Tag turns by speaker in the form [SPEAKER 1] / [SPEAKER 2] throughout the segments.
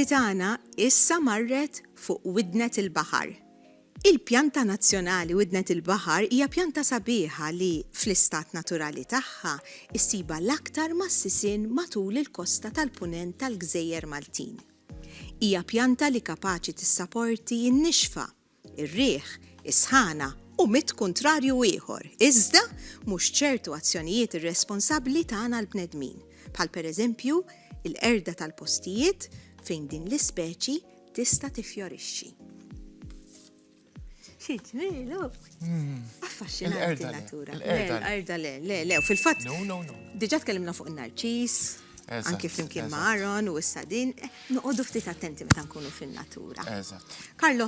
[SPEAKER 1] tagħna issa marret fuq widnet il-baħar. Il-pjanta nazzjonali widnet il-baħar hija pjanta sabiħa li fl-istat naturali tagħha issiba l-aktar massisin matul il-kosta tal-punent tal-Gżejjer Maltin. Hija pjanta li kapaċi tissapporti n-nixfa, ir-riħ, is-sħana u mit kontrarju ieħor, iżda mhux ċertu azzjonijiet irresponsabbli tagħna l-bnedmin, bħal pereżempju il-qerda tal-postijiet fejn din l-ispeċi tista' tifjorixxi. X'ġmielu? Affaxxinanti natura. L-qerda le, u fil-fatt diġà tkellimna fuq in-narċis, anke flimkien ma' Aaron u issa din, noqogħdu ftit attenti meta nkunu fin-natura. Karlo,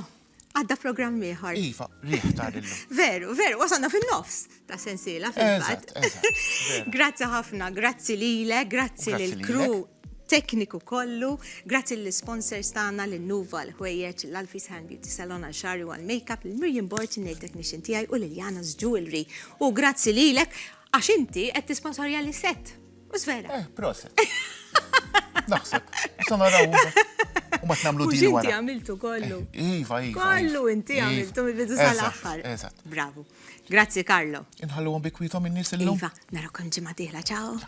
[SPEAKER 1] għadda programm ieħor.
[SPEAKER 2] Iva, riħ ta' dillu.
[SPEAKER 1] Veru, wasalna fin-nofs ta' sensiela fil-fatt. Grazzi ħafna, grazzi lilek, grazzi lill-crew tekniku kollu, grazzi l-sponsors tagħna l-Nuva, l-ħwejjeġ, l-Alfie's Hand Beauty Salon għal-xarri u għal-makeup, l-Miriam Bortin, il-technician tiegħi u Liliana's Jewelry. U grazzi lilek għax inti qed tisponsorja li set. Mhux vera?
[SPEAKER 2] Proset. Naħseb, sona raw u ma tnamlu din
[SPEAKER 1] wara. Inti għamiltu kollu.
[SPEAKER 2] Iva.
[SPEAKER 1] Kollu inti għamiltu mill-bidu sal-aħħar. Bravo. Grazzi Karlo.
[SPEAKER 2] Inħallu għom bikwita minn nies illum.
[SPEAKER 1] Iva, narakom ġimgħa dieħla, ċaw.